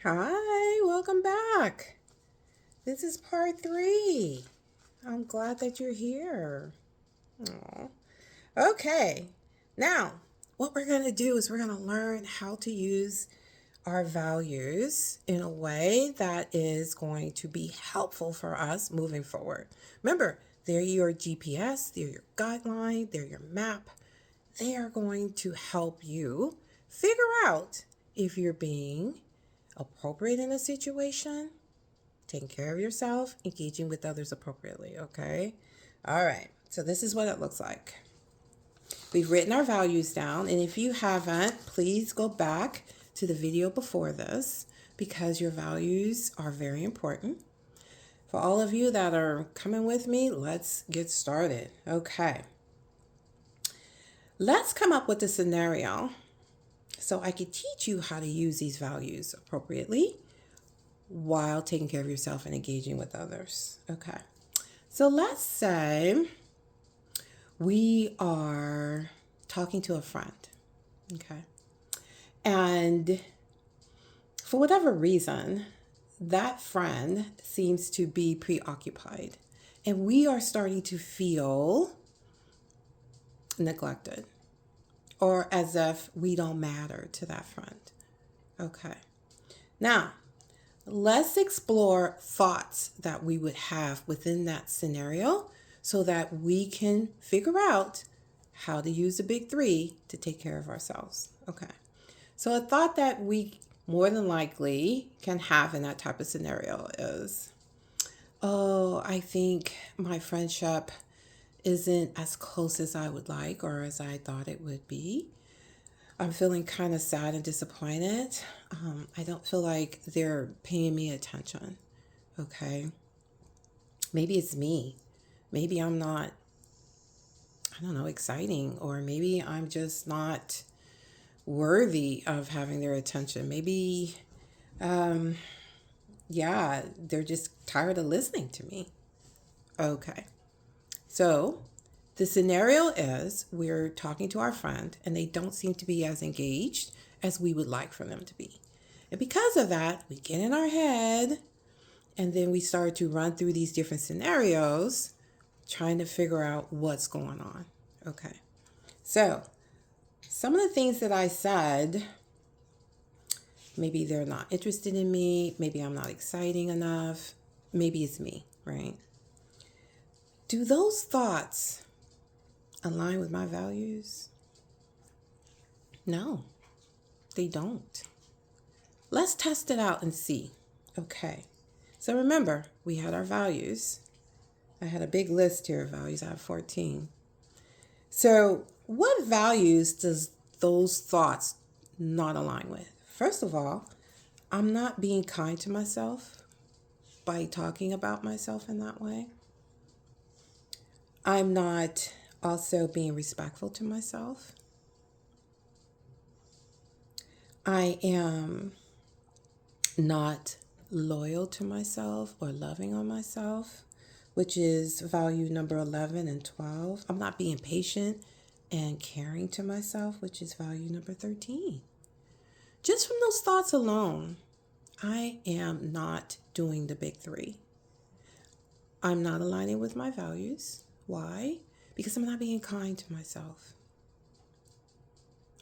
Hi, welcome back. This is part three. I'm glad that you're here. Aw. Okay, now what we're going to do is we're going to learn how to use our values in a way that is going to be helpful for us moving forward. Remember, they're your GPS, they're your guideline, they're your map. They are going to help you figure out if you're being appropriate in a situation, taking care of yourself, engaging with others appropriately, okay? All right, so this is what it looks like. We've written our values down, and if you haven't, please go back to the video before this because your values are very important. For all of you that are coming with me, let's get started. Okay. Let's come up with a scenario so I can teach you how to use these values appropriately while taking care of yourself and engaging with others. Okay. So let's say we are talking to a friend. Okay. And for whatever reason, that friend seems to be preoccupied. And we are starting to feel neglected or as if we don't matter to that friend. Okay. Now, let's explore thoughts that we would have within that scenario so that we can figure out how to use the big three to take care of ourselves. Okay. So, a thought that we more than likely can have in that type of scenario is, oh, I think my friendship isn't as close as I would like or as I thought it would be. I'm feeling kind of sad and disappointed. I don't feel like they're paying me attention. Okay. Maybe it's me. Maybe I'm not, I don't know, exciting, or maybe I'm just not worthy of having their attention. Maybe, um, yeah, they're just tired of listening to me. Okay. So the scenario is we're talking to our friend and they don't seem to be as engaged as we would like for them to be. And because of that, we get in our head and then we start to run through these different scenarios trying to figure out what's going on. Okay. So, some of the things that I said, maybe they're not interested in me, maybe I'm not exciting enough, maybe it's me, right? Do those thoughts align with my values? No, they don't. Let's test it out and see. Okay. So remember, we had our values. I had a big list here of values. I have 14. So, what values does those thoughts not align with? First of all, I'm not being kind to myself by talking about myself in that way. I'm not also being respectful to myself. I am not loyal to myself or loving on myself, which is value number 11 and 12. I'm not being patient and caring to myself, which is value number 13. Just from those thoughts alone, I am not doing the big three. I'm not aligning with my values. Why? Because I'm not being kind to myself.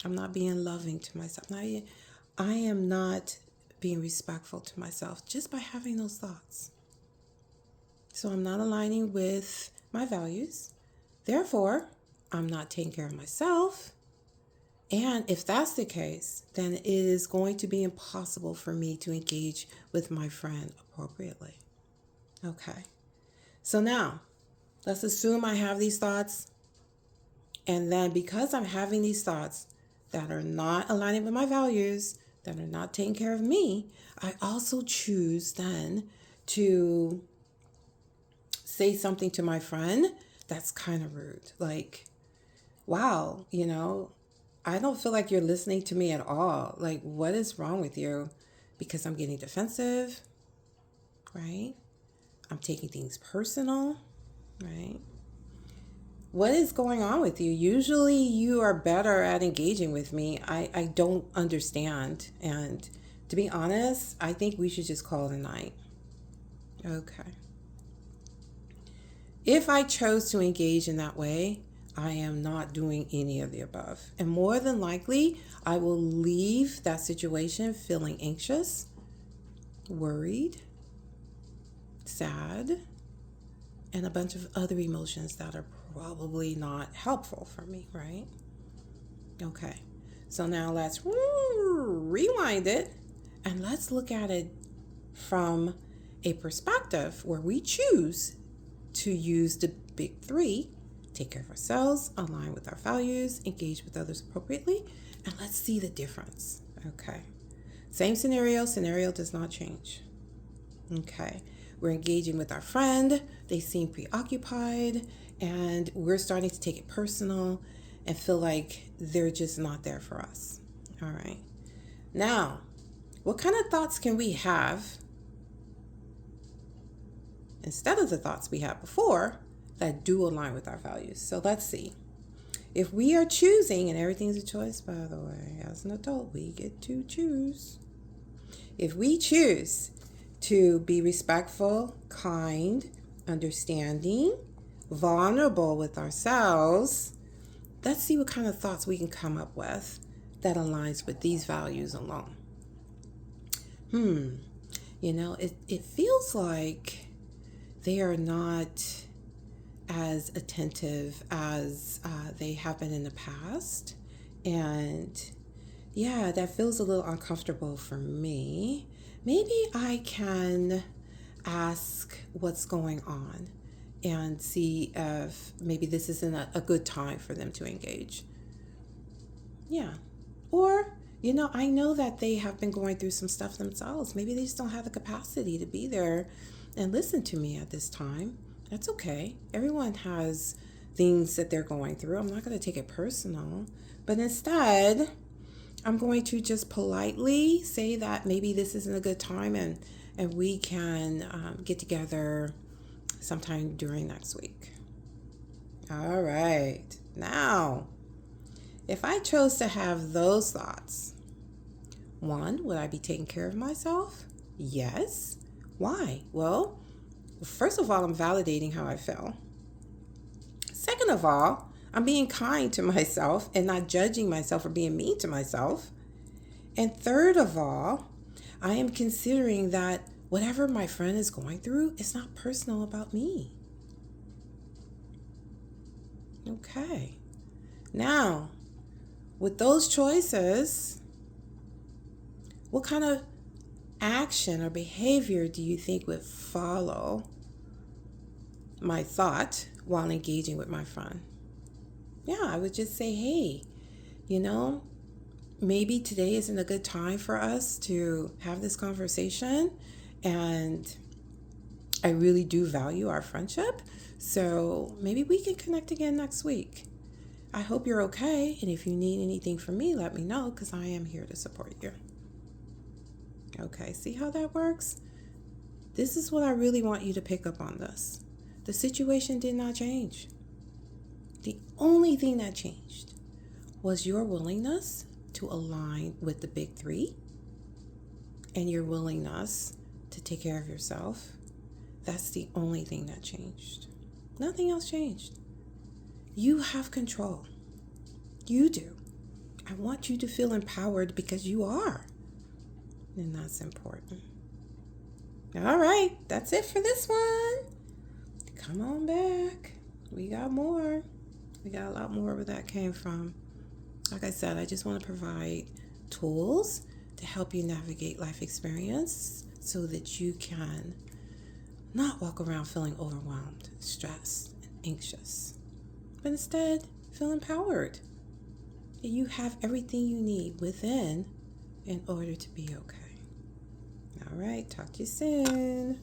I'm not being loving to myself. I am not being respectful to myself just by having those thoughts. So I'm not aligning with my values. Therefore, I'm not taking care of myself. And if that's the case, then it is going to be impossible for me to engage with my friend appropriately. Okay. So now, let's assume I have these thoughts. And then because I'm having these thoughts that are not aligning with my values, that are not taking care of me, I also choose then to say something to my friend that's kind of rude. Like, wow, I don't feel like you're listening to me at all. Like, what is wrong with you? Because I'm getting defensive, right? I'm taking things personal, right? What is going on with you? Usually you are better at engaging with me. I don't understand. And To be honest, I think we should just call it a night. Okay. If I chose to engage in that way, I am not doing any of the above. And more than likely, I will leave that situation feeling anxious, worried, sad, and a bunch of other emotions that are probably not helpful for me, right? Okay. So now let's rewind it and let's look at it from a perspective where we choose to use the big three: take care of ourselves, align with our values, engage with others appropriately, and let's see the difference. Okay. Same scenario does not change. Okay. We're engaging with our friend, they seem preoccupied, and we're starting to take it personal and feel like they're just not there for us. All right. Now, what kind of thoughts can we have instead of the thoughts we had before that do align with our values? So let's see. If we are choosing, and everything's a choice, by the way, as an adult, we get to choose. If we choose to be respectful, kind, understanding, vulnerable with ourselves, let's see what kind of thoughts we can come up with that aligns with these values alone. It feels like they are not as attentive as they have been in the past. And yeah, that feels a little uncomfortable for me. Maybe I can ask what's going on and see if maybe this isn't a good time for them to engage. Yeah. Or, I know that they have been going through some stuff themselves. Maybe they just don't have the capacity to be there and listen to me at this time. That's okay. Everyone has things that they're going through. I'm not going to take it personal. But instead, I'm going to just politely say that maybe this isn't a good time and we can get together sometime during next week. All right. Now, if I chose to have those thoughts, one, would I be taking care of myself? Yes. Why? Well, first of all, I'm validating how I feel. Second of all, I'm being kind to myself and not judging myself or being mean to myself. And third of all, I am considering that whatever my friend is going through is not personal about me. Okay. Now, with those choices, what kind of action or behavior do you think would follow my thought while engaging with my friend? Yeah, I would just say, hey, maybe today isn't a good time for us to have this conversation, and I really do value our friendship, so maybe we can connect again next week. I hope you're okay, and if you need anything from me, let me know, because I am here to support you. Okay, see how that works? This is what I really want you to pick up on this. The situation did not change. The only thing that changed was your willingness to align with the big three and your willingness to take care of yourself. That's the only thing that changed. Nothing else changed. You have control. You do. I want you to feel empowered because you are. And that's important. All right, that's it for this one. Come on back. We got more. We got a lot more where that came from. Like I said, I just want to provide tools to help you navigate life experience so that you can not walk around feeling overwhelmed, stressed, and anxious, but instead feel empowered. That you have everything you need within in order to be okay. All right, talk to you soon.